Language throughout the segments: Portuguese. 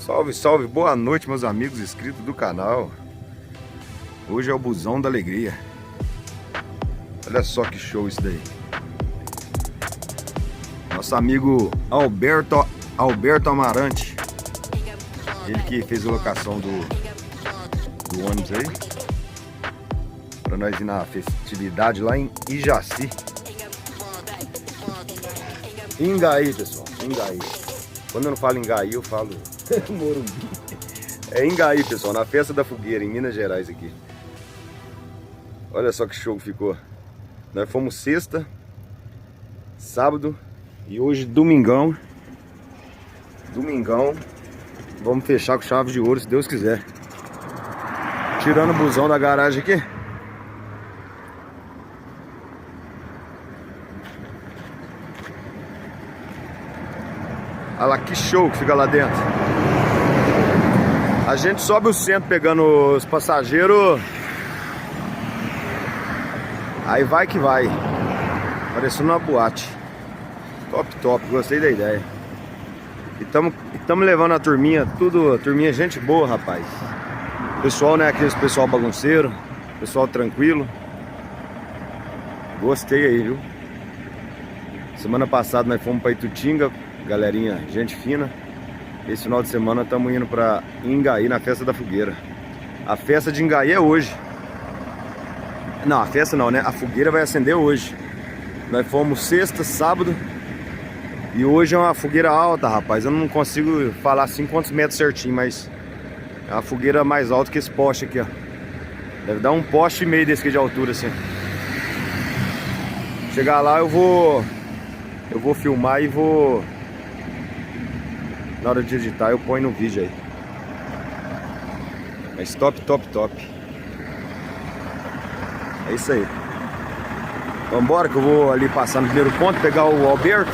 Salve, salve, boa noite, meus amigos inscritos do canal. Hoje é o Busão da Alegria. Olha só que show isso daí. Nosso amigo Alberto Amarante, ele que fez a locação do ônibus aí pra nós ir na festividade lá em Ijaci. Ingaí, pessoal, Ingaí. Quando eu não falo Ingaí, eu falo Morumbi. É Ingaí, pessoal, na festa da fogueira, em Minas Gerais aqui. Olha só que show que ficou. Nós fomos sexta, sábado e hoje domingão. Domingão. Vamos fechar com chave de ouro, se Deus quiser. Tirando o busão da garagem aqui. Olha lá que show que fica lá dentro. A gente sobe o centro pegando os passageiros. Aí vai que vai. Parecendo uma boate. Top, top, gostei da ideia. E estamos levando a turminha, tudo, a turminha gente boa, rapaz. Pessoal, né, aqueles pessoal bagunceiro, pessoal tranquilo. Gostei aí, viu? Semana passada nós fomos para Itutinga, galerinha, gente fina. Esse final de semana estamos indo para Ingaí, na festa da fogueira. A festa de Ingaí é hoje. Não, a festa não, né? A fogueira vai acender hoje. Nós fomos sexta, sábado. E hoje é uma fogueira alta, rapaz. Eu não consigo falar assim quantos metros certinho, mas é uma fogueira mais alta que esse poste aqui, ó. Deve dar um poste e meio desse aqui de altura, assim. Chegar lá eu vou filmar e vou... Na hora de editar eu ponho no vídeo aí. Mas top, top, top. É isso aí. Vambora que eu vou ali passar no primeiro ponto, pegar o Alberto.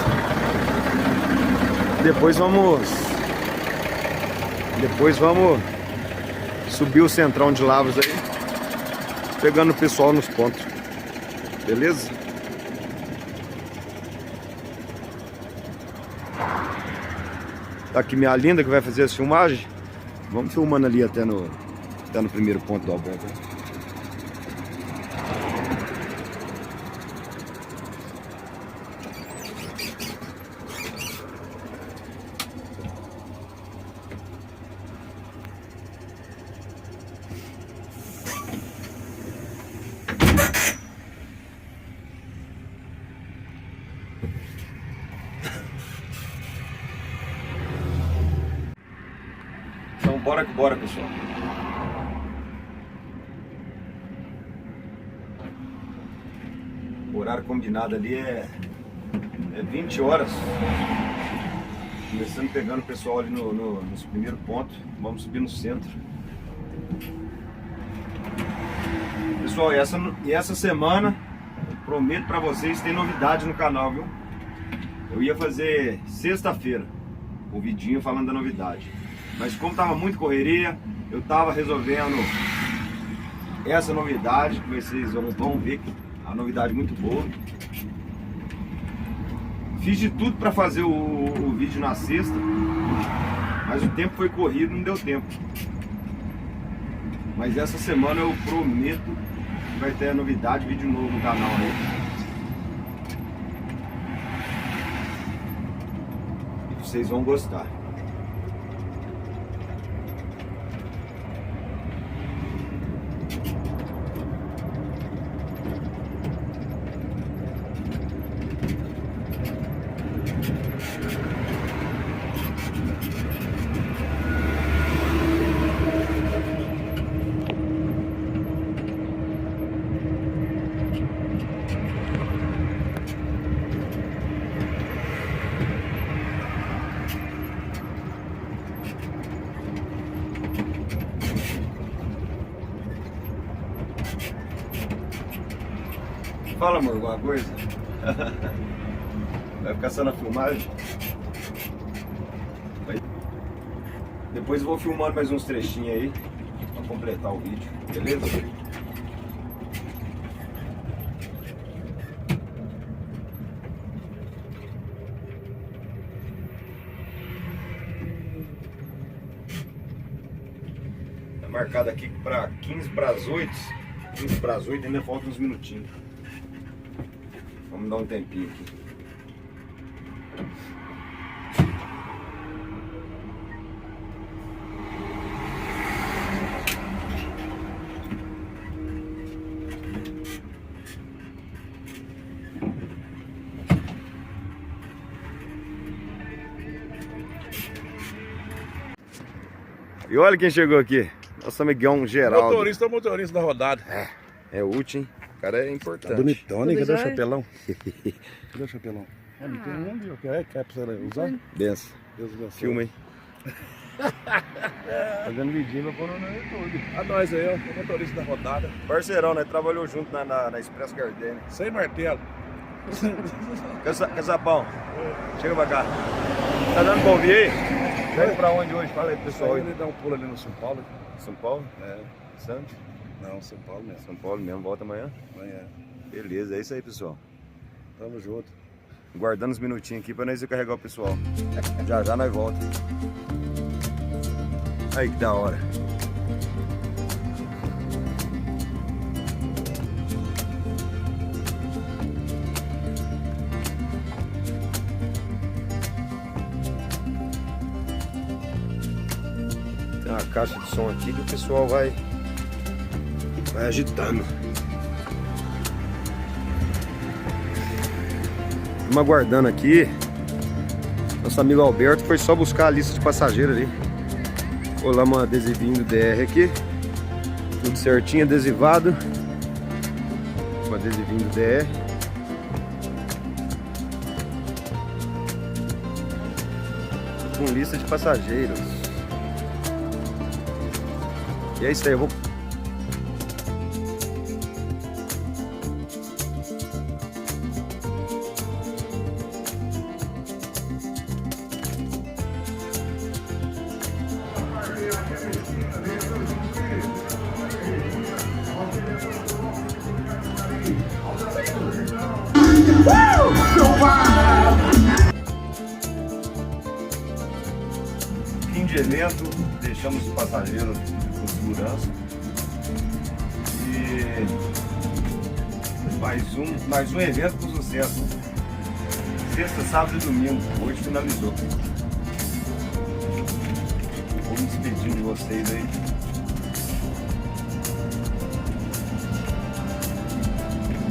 Depois vamos subir o centrão de Lavras aí, pegando o pessoal nos pontos. Beleza? Tá aqui minha linda que vai fazer as filmagens. Vamos filmando ali até no primeiro ponto do Alberto. Então bora que bora, pessoal. O horário combinado ali é 20 horas. Começando pegando o pessoal ali nos primeiros pontos. Vamos subir no centro. Pessoal, e essa semana, prometo pra vocês, tem novidade no canal, viu? Eu ia fazer sexta-feira o vidinho falando da novidade. Mas como tava muito correria, eu tava resolvendo essa novidade, que vocês vão ver, a novidade muito boa. Fiz de tudo para fazer o vídeo na sexta, mas o tempo foi corrido, não deu tempo. Mas essa semana eu prometo que vai ter novidade, vídeo novo no canal aí. E vocês vão gostar. Fala, amor, alguma coisa? Vai ficar só na filmagem? Depois eu vou filmando mais uns trechinhos aí pra completar o vídeo, beleza? marcado aqui para 15 para as 8. 15 para as 8, ainda falta uns minutinhos. Vamos dar um tempinho aqui. E olha quem chegou aqui. Nosso amigão Geraldo. Motorista da rodada. É útil, hein? O cara é importante. Tá bonitão, né? Cadê o chapelão? Cadê o chapelão? Não tem um, viu? Quer pra você usar? Benção. Deus abençoe. Filma aí. Fazendo vidinho, mas pôr no YouTube. A nós aí, ó. O motorista da rodada. Parceirão, né? Trabalhou junto na Expresso Gardenia. Sem martelo. Casapão, chega pra cá. Tá dando bom vir aí? Tá indo pra onde hoje? Fala aí pro pessoal. Ele dá um pulo ali no São Paulo. São Paulo? É. Santos? Não, São Paulo mesmo. São Paulo mesmo, volta amanhã? Amanhã. Beleza, é isso aí, pessoal. Tamo junto. Guardando uns minutinhos aqui pra nós ir carregar o pessoal. Já já nós volta. Aí que da hora. Tem uma caixa de som aqui que o pessoal vai agitando. Estamos aguardando aqui. Nosso amigo Alberto foi só buscar a lista de passageiros ali. Colamos um adesivinho do DR aqui. Tudo certinho, adesivado. Um adesivinho do DR. Com lista de passageiros. E é isso aí, eu vou... Fim de evento, deixamos os passageiros com segurança e mais um evento com sucesso. Sexta, sábado e domingo, hoje finalizou. Vou me despedir de vocês aí.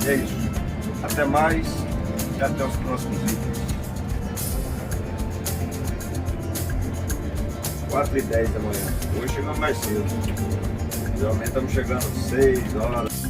E é isso. Até mais e até os próximos vídeos. 4h10 da manhã. Hoje chegamos mais cedo. Geralmente estamos chegando às 6 horas.